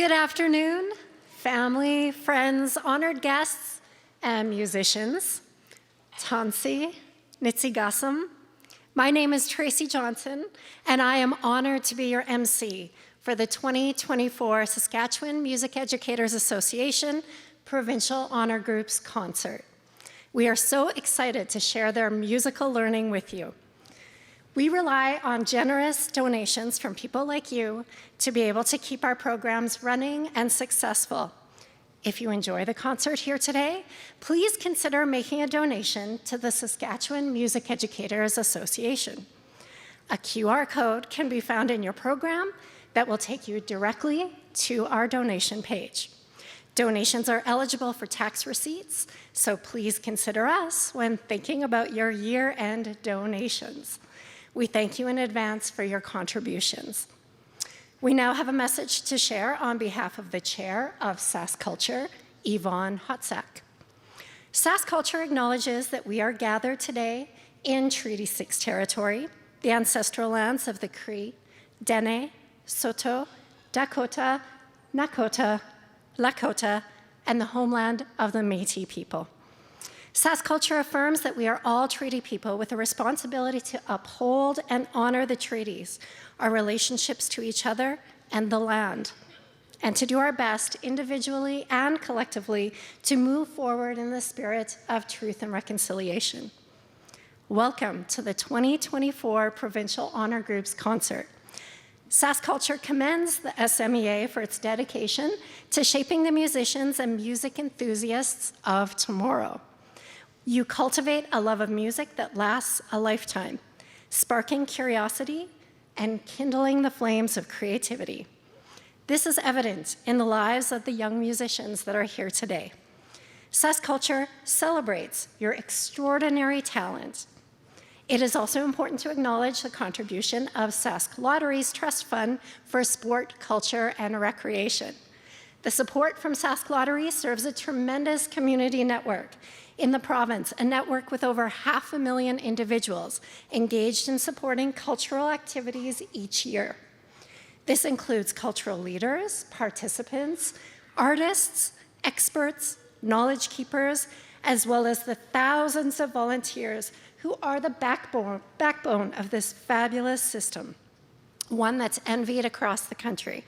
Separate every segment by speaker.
Speaker 1: Good afternoon, family, friends, honored guests, and musicians. Tansi, Nitsigasam. My name is Tracy Johnson, and I am honored to be your MC for the 2024 Saskatchewan Music Educators Association Provincial Honour Groups Concert. We are so excited to share their musical learning with you. We rely on generous donations from people like you to be able to keep our programs running and successful. If you enjoy the concert here today, please consider making a donation to the Saskatchewan Music Educators Association. A QR code can be found in your program that will take you directly to our donation page. Donations are eligible for tax receipts, so please consider us when thinking about your year-end donations. We thank you in advance for your contributions. We now have a message to share on behalf of the Chair of SaskCulture, Yvonne Hotsack. SaskCulture acknowledges that we are gathered today in Treaty 6 territory, the ancestral lands of the Cree, Dene, Saulteaux, Dakota, Nakota, Lakota, and the homeland of the Métis people. SaskCulture affirms that we are all treaty people with a responsibility to uphold and honor the treaties, our relationships to each other and the land, and to do our best individually and collectively to move forward in the spirit of truth and reconciliation. Welcome to the 2024 Provincial Honour Groups Concert. SaskCulture commends the SMEA for its dedication to shaping the musicians and music enthusiasts of tomorrow. You cultivate a love of music that lasts a lifetime, sparking curiosity and kindling the flames of creativity. This is evident in the lives of the young musicians that are here today. SaskCulture celebrates your extraordinary talent. It is also important to acknowledge the contribution of Sask Lottery's Trust Fund for Sport, Culture, and Recreation. The support from Sask Lottery serves a tremendous community network in the province, a network with over 500,000 individuals engaged in supporting cultural activities each year. This includes cultural leaders, participants, artists, experts, knowledge keepers, as well as the thousands of volunteers who are the backbone of this fabulous system, one that's envied across the country.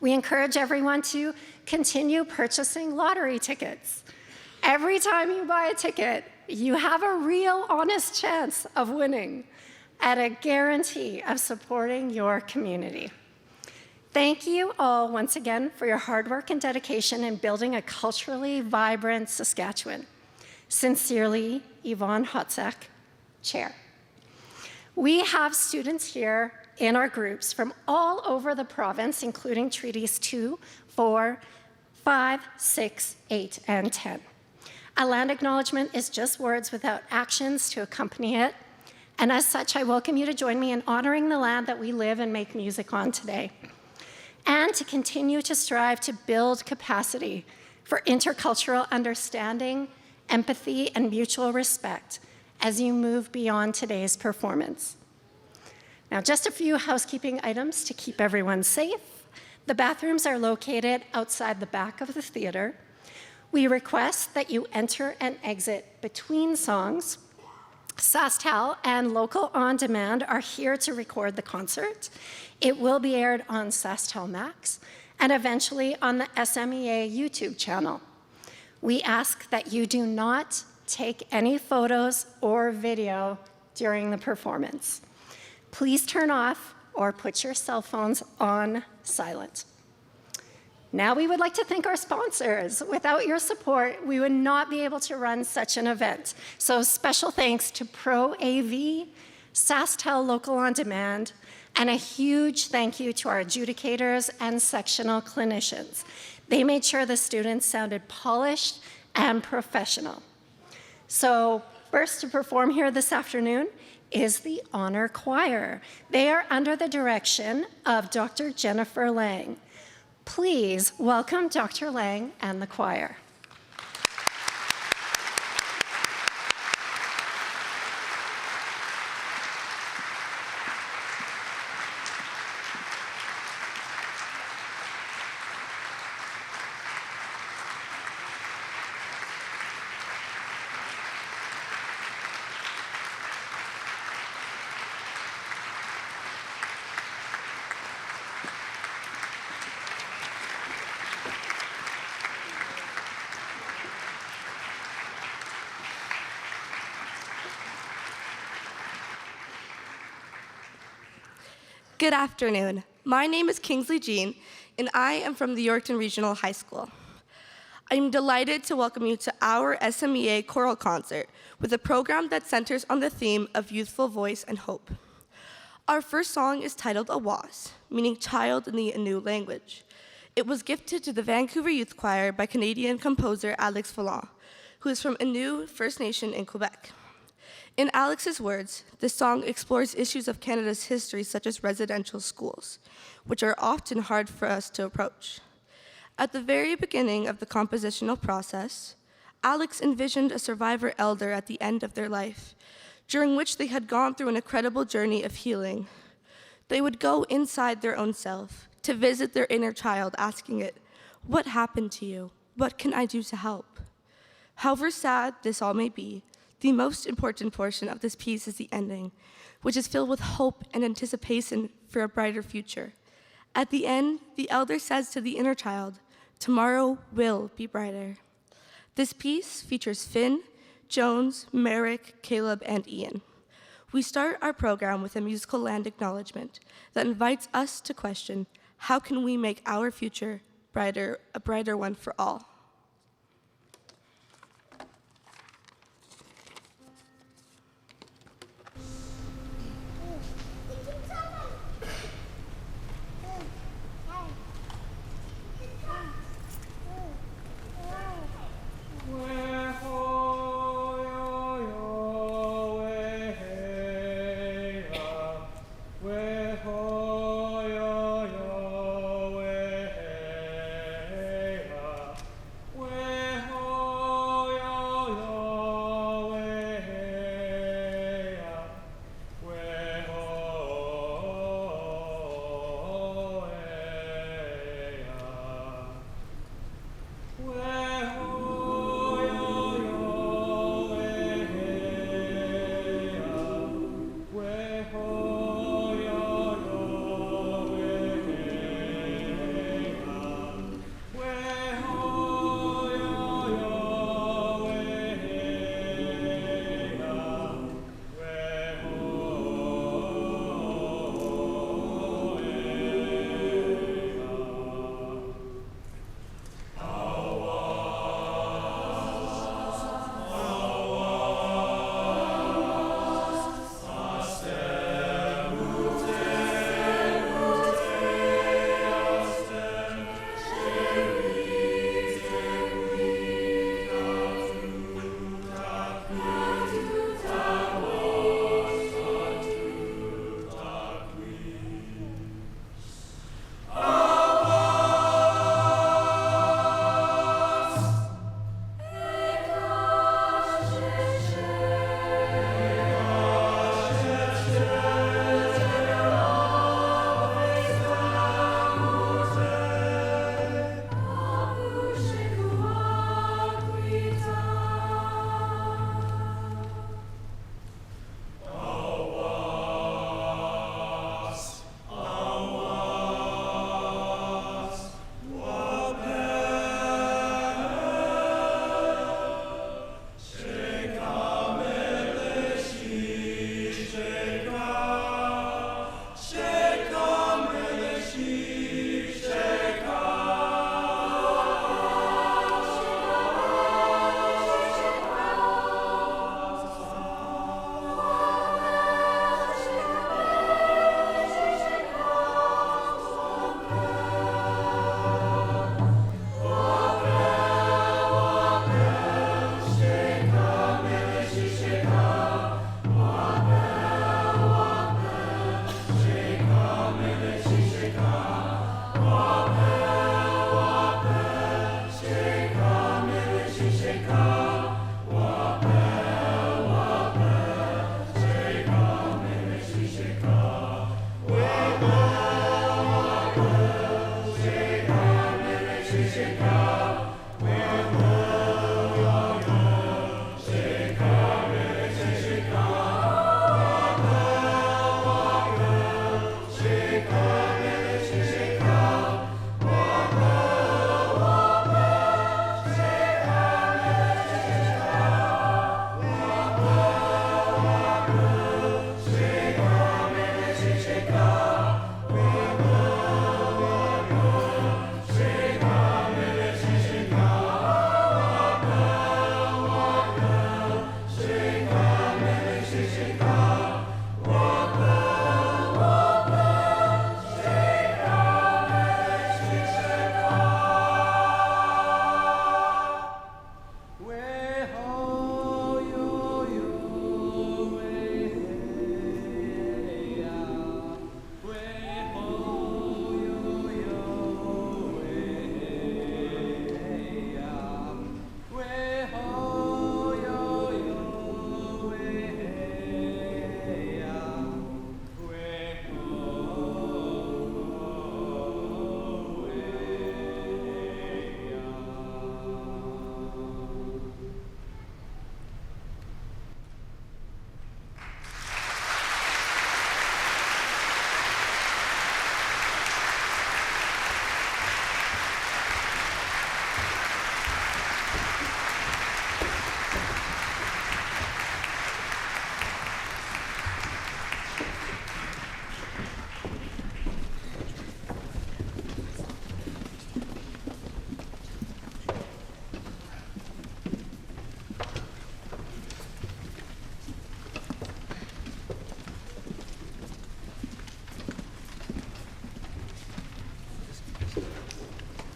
Speaker 1: We encourage everyone to continue purchasing lottery tickets. Every time you buy a ticket, you have a real honest chance of winning at a guarantee of supporting your community. Thank you all once again for your hard work and dedication in building a culturally vibrant Saskatchewan. Sincerely, Yvonne Hotsack, Chair. We have students here in our groups from all over the province, including Treaties 2, 4, 5, 6, 8, and 10. A land acknowledgement is just words without actions to accompany it, and as such, I welcome you to join me in honoring the land that we live and make music on today, and to continue to strive to build capacity for intercultural understanding, empathy, and mutual respect as you move beyond today's performance. Now, just a few housekeeping items to keep everyone safe. The bathrooms are located outside the back of the theater. We request that you enter and exit between songs. SaskTel and Local On Demand are here to record the concert. It will be aired on SaskTel Max and eventually on the SMEA YouTube channel. We ask that you do not take any photos or video during the performance. Please turn off or put your cell phones on silent. Now we would like to thank our sponsors. Without your support, we would not be able to run such an event. So special thanks to Pro AV, SaskTel Local On Demand, and a huge thank you to our adjudicators and sectional clinicians. They made sure the students sounded polished and professional. So first to perform here this afternoon is the Honor Choir. They are under the direction of Dr. Jennifer Lang. Please welcome Dr. Lang and the choir.
Speaker 2: Good afternoon. My name is Kingsley Jean, and I am from the Yorkton Regional High School. I'm delighted to welcome you to our SMEA choral concert with a program that centers on the theme of youthful voice and hope. Our first song is titled Awas, meaning child in the Innu language. It was gifted to the Vancouver Youth Choir by Canadian composer Alex Fallon, who is from Innu First Nation in Quebec. In Alex's words, this song explores issues of Canada's history such as residential schools, which are often hard for us to approach. At the very beginning of the compositional process, Alex envisioned a survivor elder at the end of their life, during which they had gone through an incredible journey of healing. They would go inside their own self to visit their inner child, asking it, "What happened to you? What can I do to help?" However sad this all may be, the most important portion of this piece is the ending, which is filled with hope and anticipation for a brighter future. At the end, the elder says to the inner child, "Tomorrow will be brighter." This piece features Finn, Jones, Merrick, Caleb, and Ian. We start our program with a musical land acknowledgement that invites us to question, how can we make our future brighter, a brighter one for all?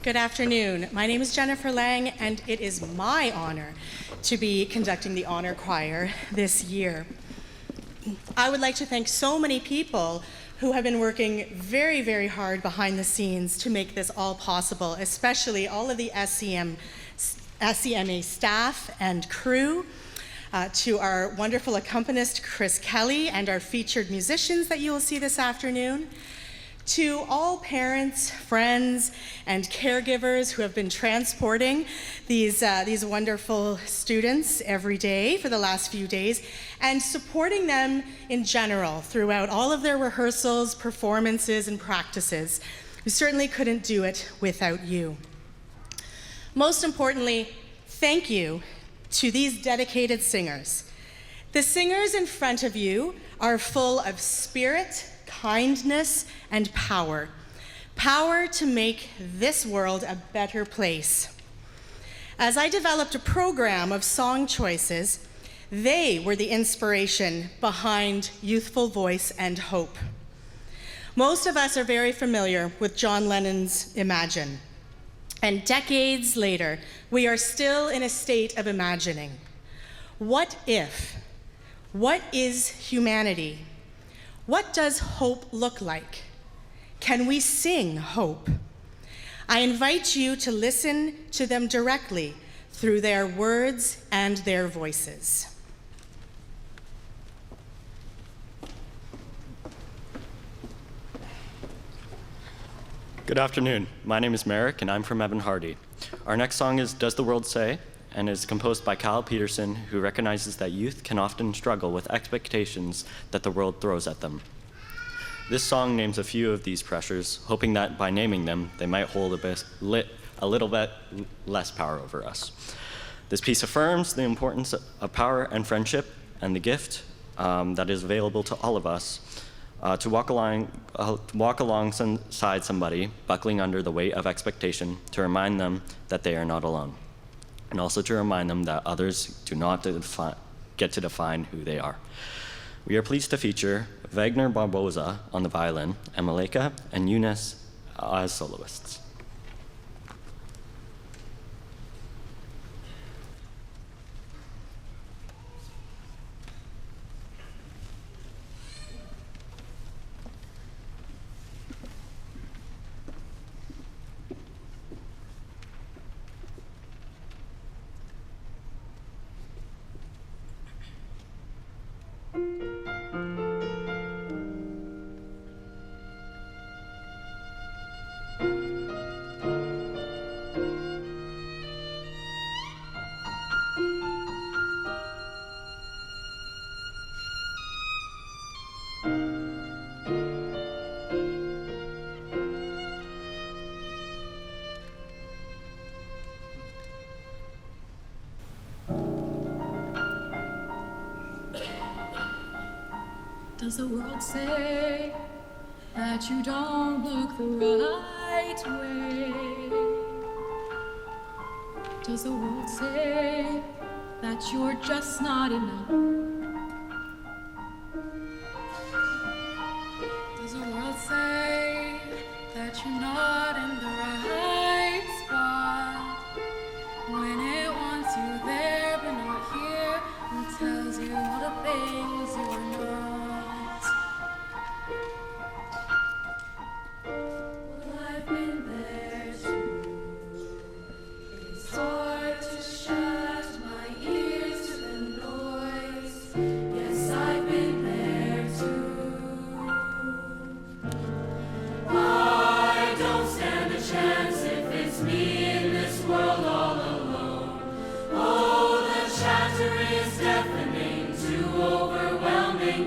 Speaker 3: Good afternoon. My name is Jennifer Lang, and it is my honor to be conducting the honor choir this year. I would like to thank so many people who have been working very, very hard behind the scenes to make this all possible, especially all of the SCMA staff and crew, to our wonderful accompanist, Chris Kelly, and our featured musicians that you will see this afternoon, to all parents, friends, and caregivers who have been transporting these wonderful students every day for the last few days, and supporting them in general throughout all of their rehearsals, performances, and practices. We certainly couldn't do it without you. Most importantly, thank you to these dedicated singers. The singers in front of you are full of spirit, kindness, and power. Power to make this world a better place. As I developed a program of song choices, they were the inspiration behind Youthful Voice and Hope. Most of us are very familiar with John Lennon's Imagine. And decades later, we are still in a state of imagining. What if? What is humanity? What does hope look like? Can we sing hope? I invite you to listen to them directly through their words and their voices.
Speaker 4: Good afternoon. My name is Merrick, and I'm from Evan Hardy. Our next song is Does the World Say? And is composed by Kyle Peterson, who recognizes that youth can often struggle with expectations that the world throws at them. This song names a few of these pressures, hoping that by naming them, they might hold a little bit less power over us. This piece affirms the importance of power and friendship and the gift that is available to all of us to walk alongside somebody buckling under the weight of expectation, to remind them that they are not alone, and also to remind them that others do not get to define who they are. We are pleased to feature Wagner Barboza on the violin, and Maleka and Eunice as soloists.
Speaker 5: Does the world say that you don't look the right way? Does the world say that you're just not enough? Does the world say that you're not in the right spot when it wants you there but not here, and tells you all the things you are not?
Speaker 6: Is deafening, too overwhelming.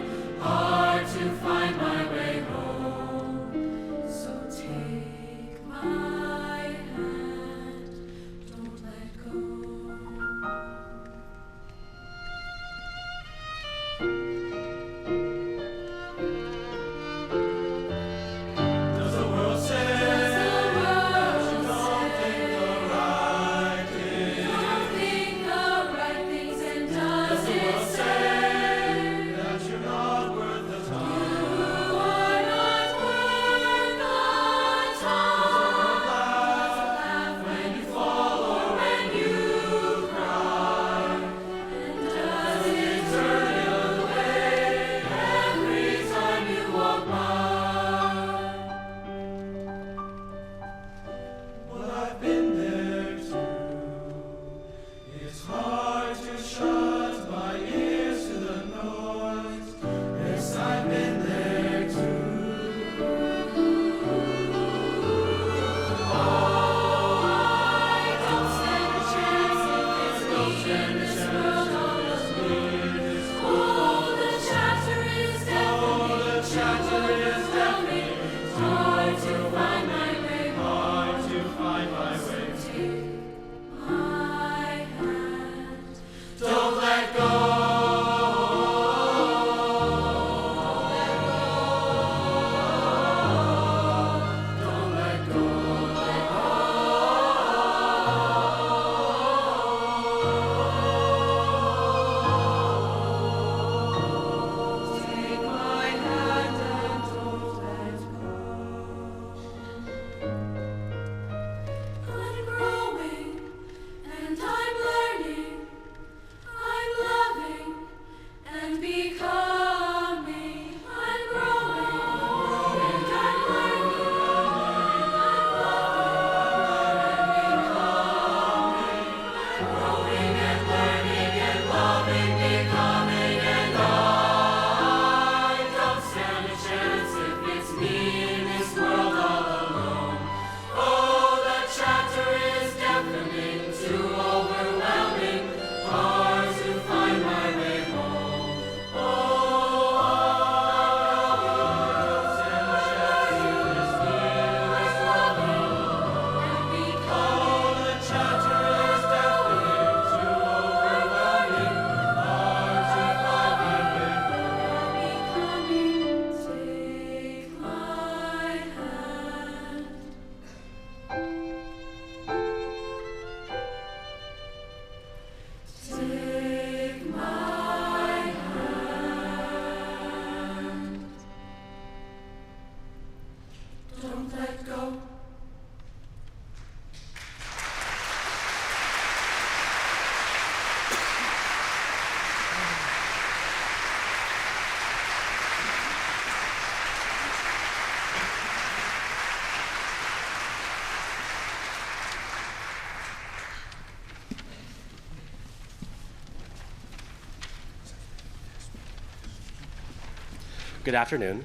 Speaker 6: Good afternoon.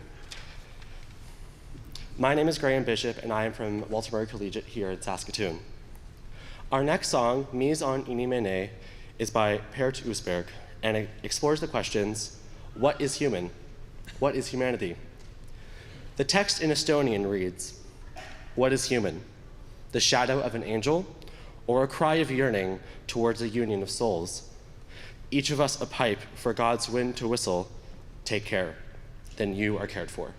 Speaker 6: My name is Graham Bishop, and I am from Walter Murray Collegiate here in Saskatoon. Our next song, Mise en Inimene, is by Pert Oosberg, and it explores the questions, what is human? What is humanity? The text in Estonian reads, what is human? The shadow of an angel, or a cry of yearning towards a union of souls? Each of us a pipe for God's wind to whistle, take care, then you are cared for.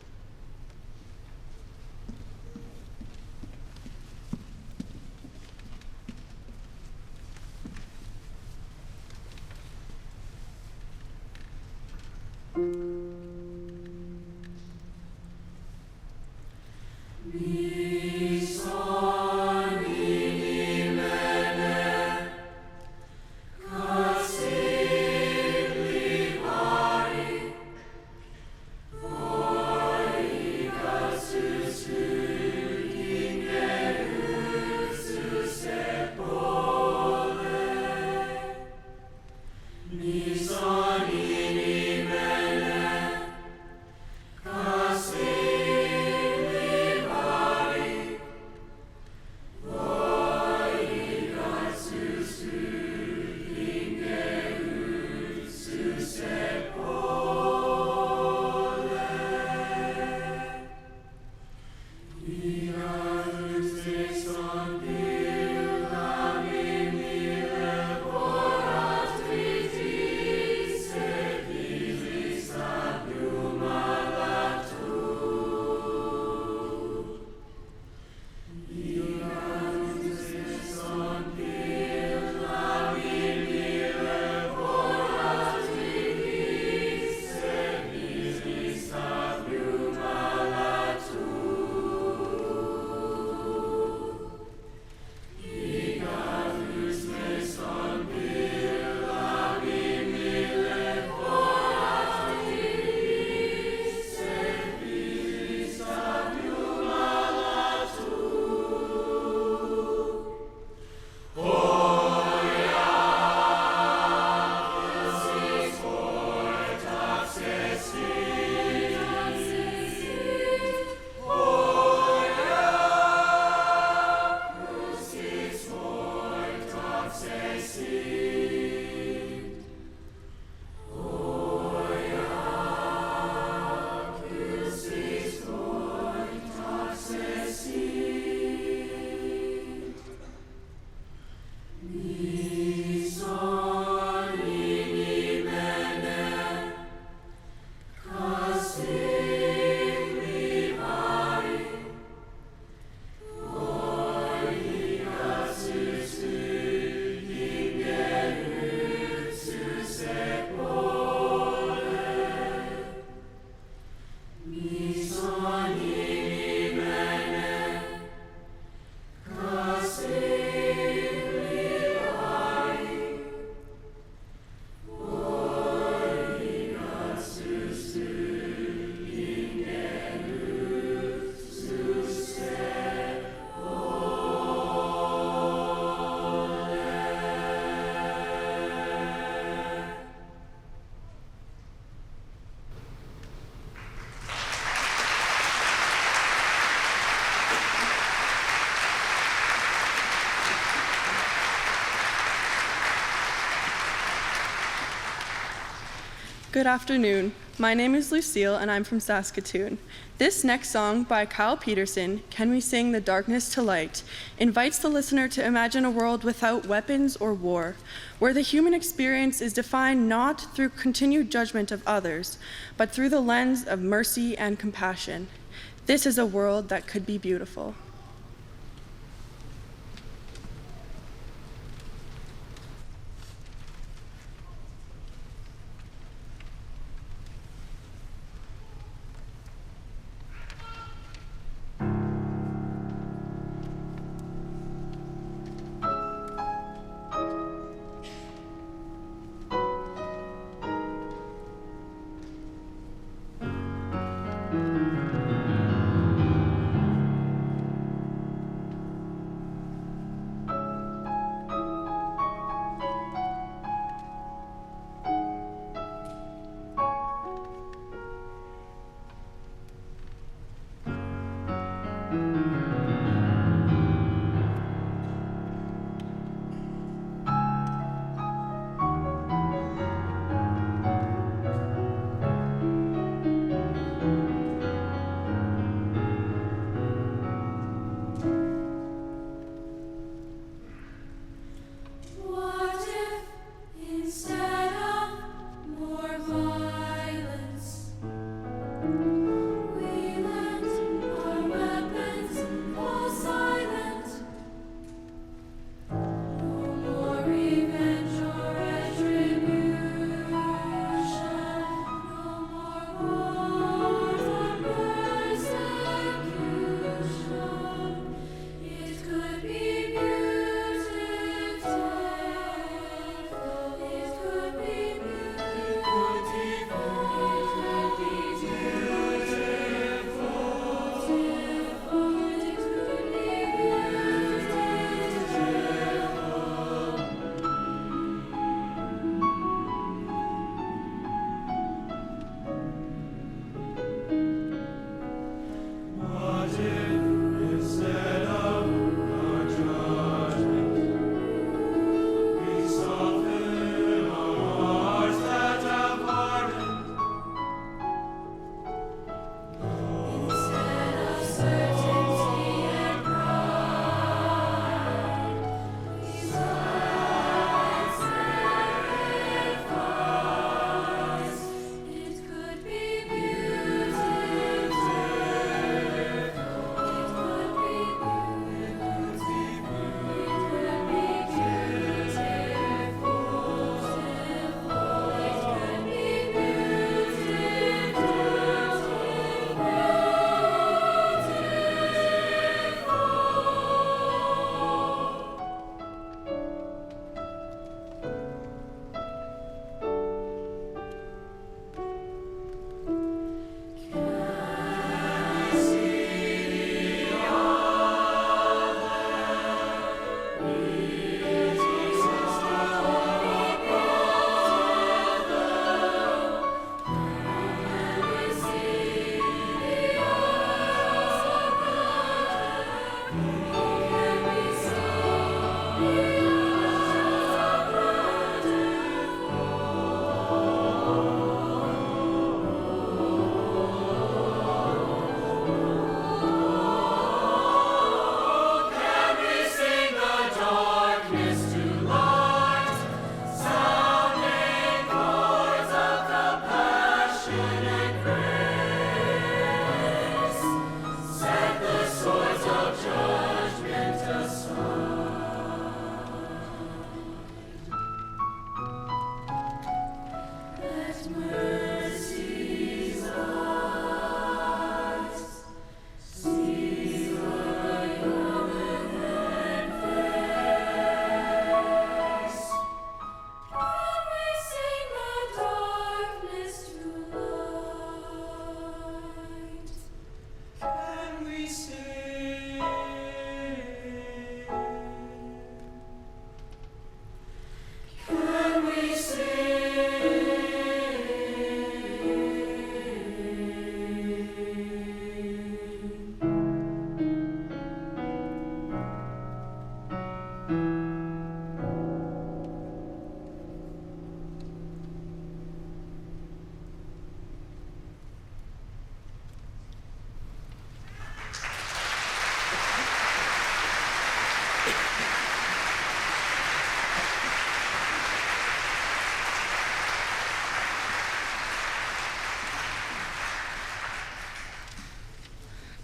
Speaker 7: Good afternoon. My name is Lucille and I'm from Saskatoon. This next song by Kyle Peterson, Can We Sing the Darkness to Light, invites the listener to imagine a world without weapons or war, where the human experience is defined not through continued judgment of others, but through the lens of mercy and compassion. This is a world that could be beautiful.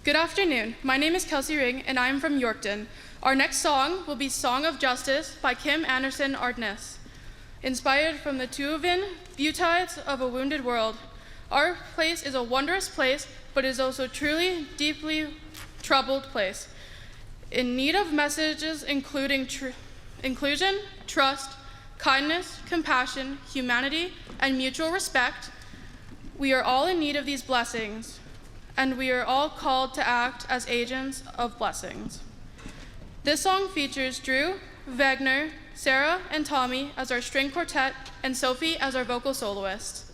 Speaker 8: Good afternoon. My name is Kelsey Ring, and I am from Yorkton. Our next song will be Song of Justice by Kim Anderson Artness, inspired from the Tuvan Beautides of a Wounded World. Our place is a wondrous place, but is also truly, deeply troubled place, in need of messages including inclusion, trust, kindness, compassion, humanity, and mutual respect. We are all in need of these blessings, and we are all called to act as agents of blessings. This song features Drew, Wagner, Sarah, and Tommy as our string quartet, and Sophie as our vocal soloist.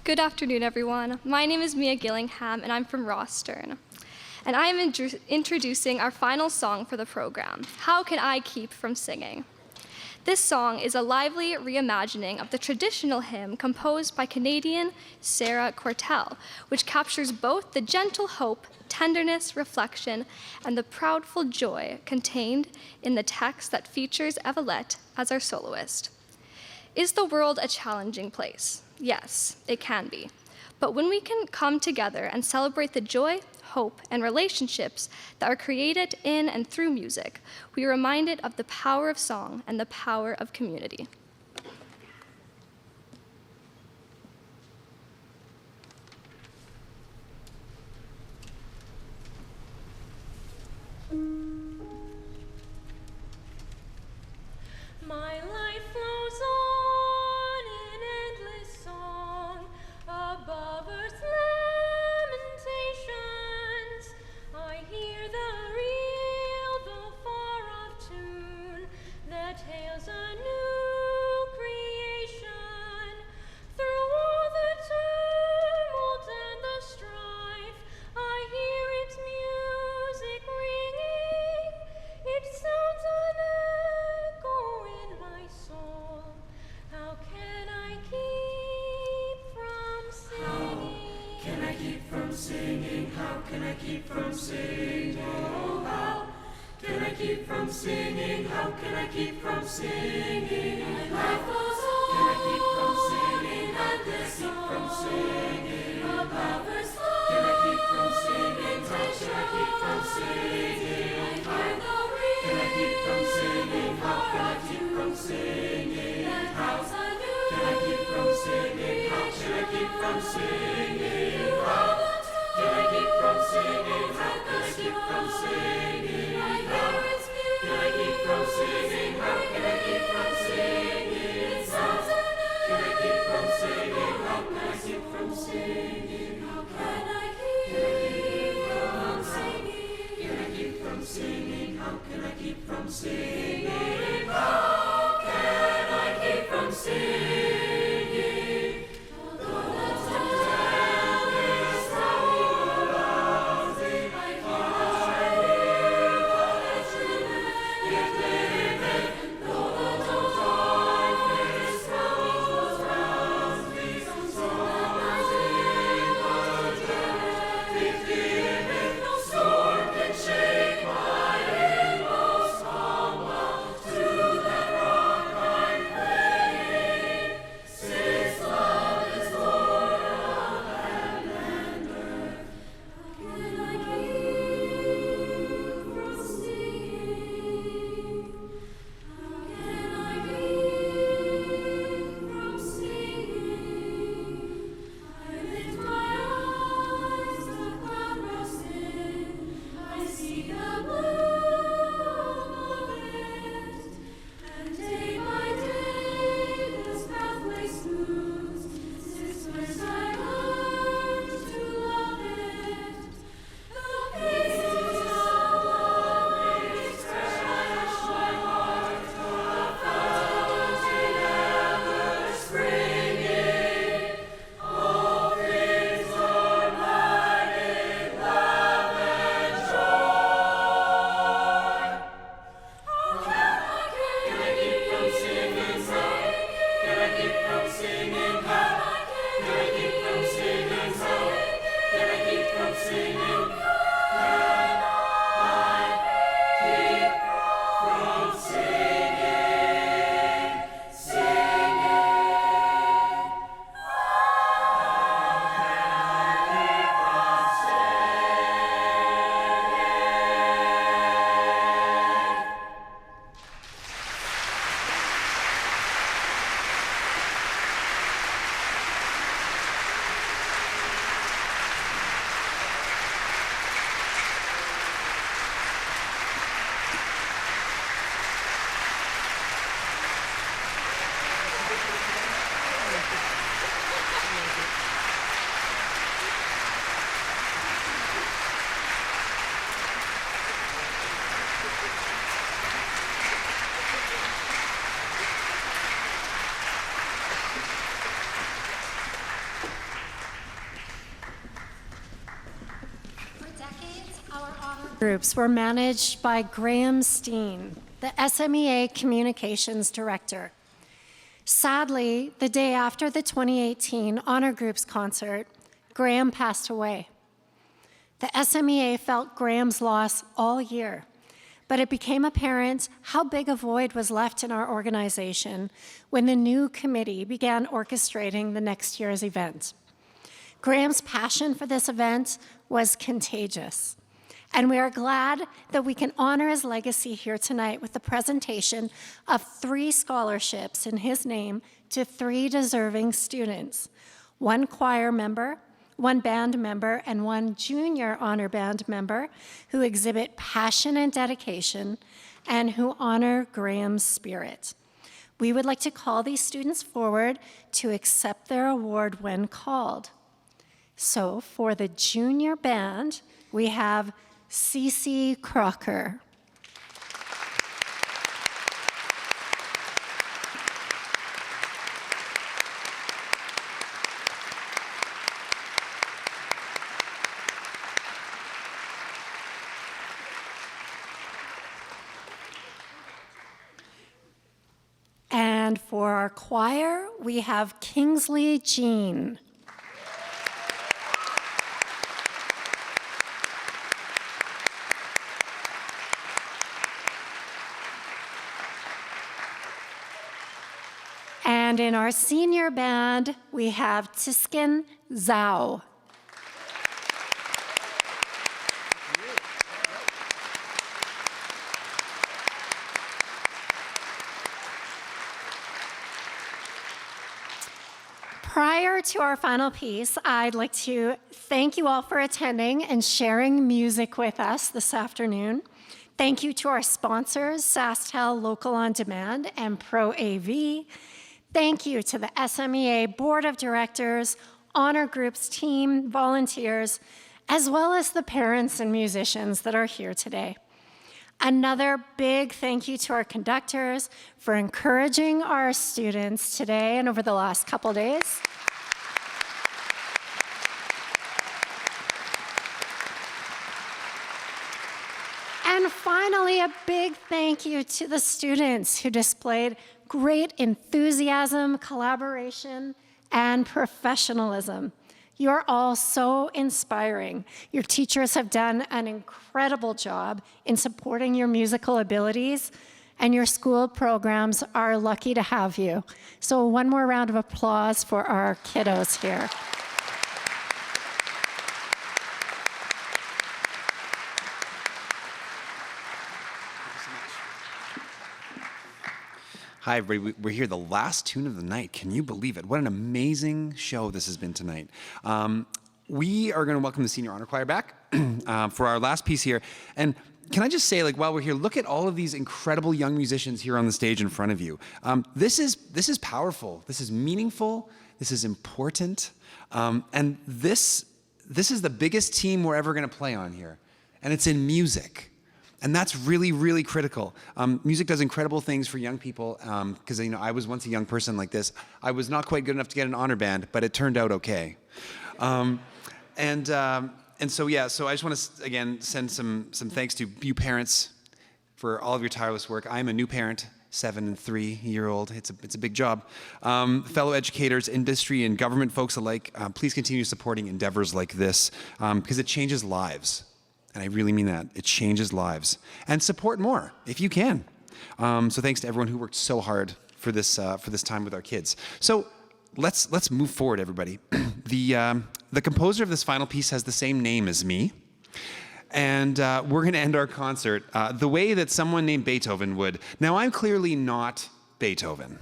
Speaker 9: Good afternoon, everyone. My name is Mia Gillingham, and I'm from Rostern. And I am introducing our final song for the program, How Can I Keep From Singing? This song is a lively reimagining of the traditional hymn composed by Canadian Sarah Cortell, which captures both the gentle hope, tenderness, reflection, and the proudful joy contained in the text that features Evelette as our soloist. Is the world a challenging place? Yes, it can be. But when we can come together and celebrate the joy, hope, and relationships that are created in and through music, we are reminded of the power of song and the power of community.
Speaker 10: My life flows on in endless song above earth's lamentations. I hear the real, though far off tune that hails a new creation. Through all the tumult and the strife, I hear its music ringing. It sounds an echo in my soul. How can I keep from singing?
Speaker 11: Can I keep from singing? How can I keep from singing? Oh, how can I keep from singing? How can I keep from singing?
Speaker 10: Life goes
Speaker 11: Can I keep from
Speaker 10: on
Speaker 11: singing?
Speaker 10: in
Speaker 11: How can I
Speaker 10: endless
Speaker 11: keep from
Speaker 10: song
Speaker 11: singing?
Speaker 10: above earth's
Speaker 11: Can I keep from singing? How can I keep from singing? Can I keep from singing? How can I keep from singing? How can I keep from singing? How can I keep from singing? How can I keep from singing? How can I keep from singing? How can I keep from singing? How can I keep from singing? How can I keep from singing? How can I keep from singing? How can I keep from singing? Can I keep from singing? How can I keep from singing? How can I keep from singing?
Speaker 1: Groups were managed by Graham Steen, the SMEA Communications Director. Sadly, the day after the 2018 Honour Groups concert, Graham passed away. The SMEA felt Graham's loss all year, but it became apparent how big a void was left in our organization when the new committee began orchestrating the next year's event. Graham's passion for this event was contagious, and we are glad that we can honor his legacy here tonight with the presentation of 3 scholarships in his name to 3 deserving students, 1 choir member, 1 band member, and 1 junior honor band member who exhibit passion and dedication and who honor Graham's spirit. We would like to call these students forward to accept their award when called. So for the junior band, we have Cece Crocker. And for our choir, we have Kingsley Jean. And in our senior band, we have Tiskin Zhao. Prior to our final piece, I'd like to thank you all for attending and sharing music with us this afternoon. Thank you to our sponsors, SaskTel Local On Demand and Pro AV. Thank you to the SMEA Board of Directors, Honor Groups team, volunteers, as well as the parents and musicians that are here today. Another big thank you to our conductors for encouraging our students today and over the last couple days. And finally, a big thank you to the students who displayed great enthusiasm, collaboration, and professionalism. You're all so inspiring. Your teachers have done an incredible job in supporting your musical abilities, and your school programs are lucky to have you. So one more round of applause for our kiddos here.
Speaker 12: Hi, everybody. We're here, the last tune of the night. Can you believe it? What an amazing show this has been tonight. We are going to welcome the Senior Honor Choir back for our last piece here. And can I just say, while we're here, look at all of these incredible young musicians here on the stage in front of you. This is powerful. This is meaningful. This is important. And this is the biggest team we're ever going to play on here. And it's in music. And that's really, really critical. Music does incredible things for young people because I was once a young person like this. I was not quite good enough to get an honor band, but it turned out okay. So I just want to again send some thanks to you parents for all of your tireless work. I'm a new parent, 7 and 3-year-old. It's a big job. Fellow educators, industry, and government folks alike, please continue supporting endeavors like this because it changes lives. And I really mean that. It changes lives. And support more, if you can. So thanks to everyone who worked so hard for this time with our kids. So let's move forward, everybody. The composer of this final piece has the same name as me. And we're going to end our concert the way that someone named Beethoven would. Now, I'm clearly not Beethoven.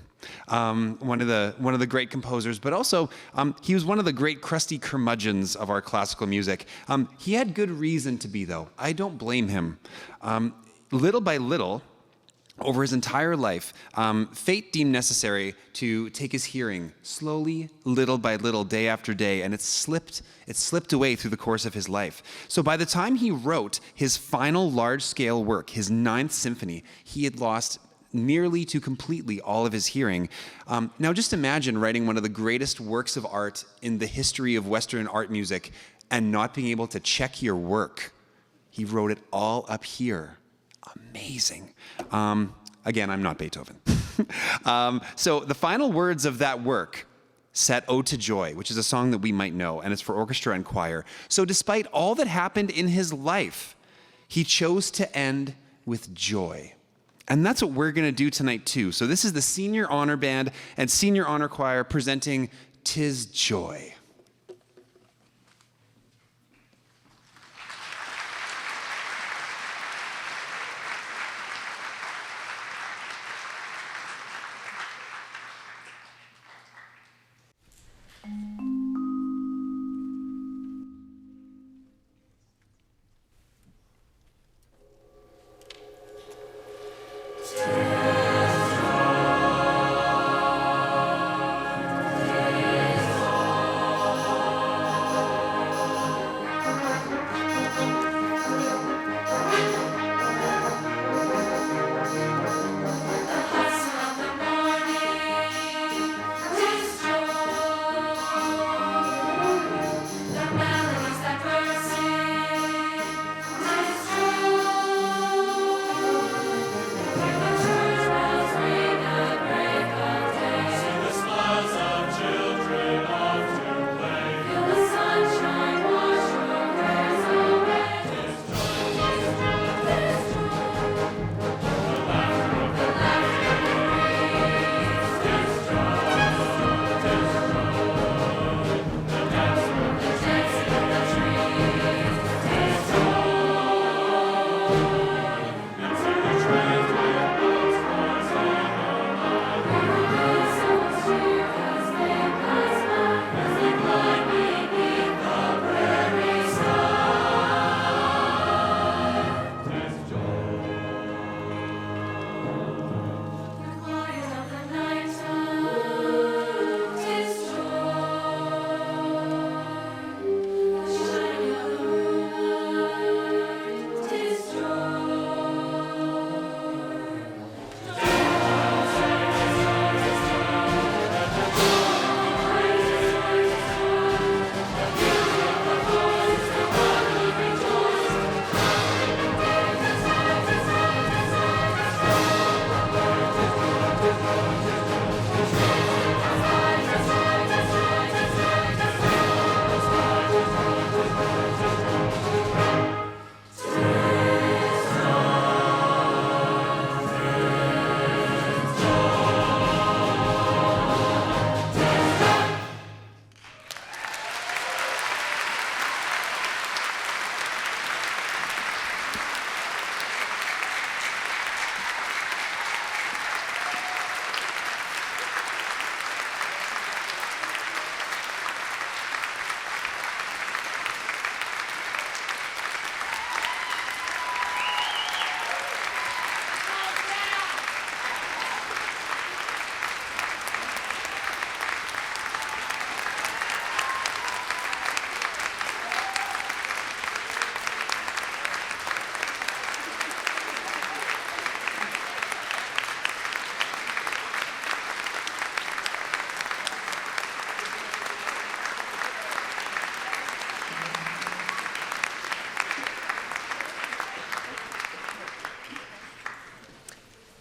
Speaker 12: One of the great composers, but also he was one of the great crusty curmudgeons of our classical music. He had good reason to be, though. I don't blame him. Little by little, over his entire life, fate deemed necessary to take his hearing slowly, little by little, day after day, and it slipped away through the course of his life. So by the time he wrote his final large-scale work, his 9th symphony, he had lost nearly to completely all of his hearing. Now just imagine writing one of the greatest works of art in the history of Western art music and not being able to check your work. He wrote it all up here. Amazing. Again, I'm not Beethoven. So the final words of that work set Ode to Joy, which is a song that we might know, and it's for orchestra and choir. So despite all that happened in his life, he chose to end with joy. And that's what we're going to do tonight too. So this is the Senior Honor Band and Senior Honor Choir presenting "'Tis Joy."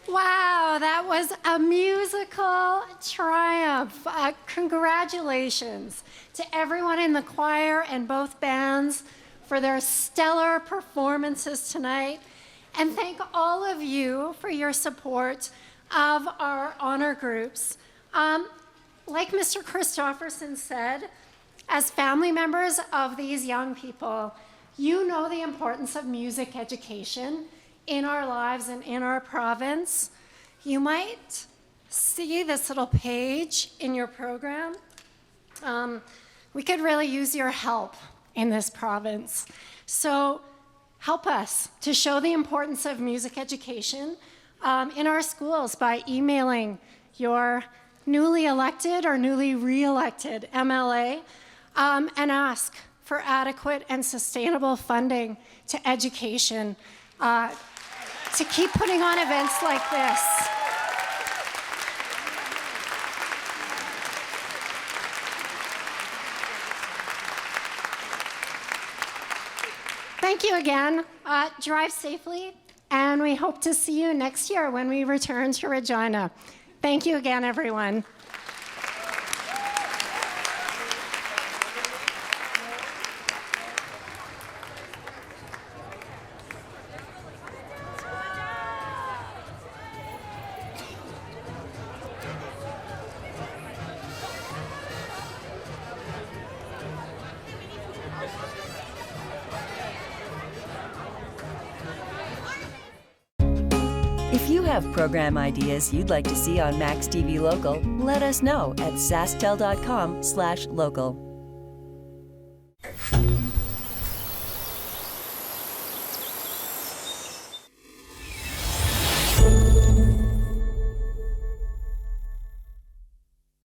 Speaker 1: Wow, that was a musical triumph. Congratulations to everyone in the choir and both bands for their stellar performances tonight. And thank all of you for your support of our honor groups. Like Mr. Christofferson said, as family members of these young people, you know the importance of music education in our lives and in our province. You might see this little page in your program. We could really use your help in this province. So help us to show the importance of music education in our schools by emailing your newly elected or newly re-elected MLA and ask for adequate and sustainable funding to education to keep putting on events like this. Thank thank you again. Drive safely, and we hope to see you next year when we return to Regina. Thank you again, everyone.
Speaker 13: If you have program ideas you'd like to see on maxTV Local, let us know at SaskTel.com/local.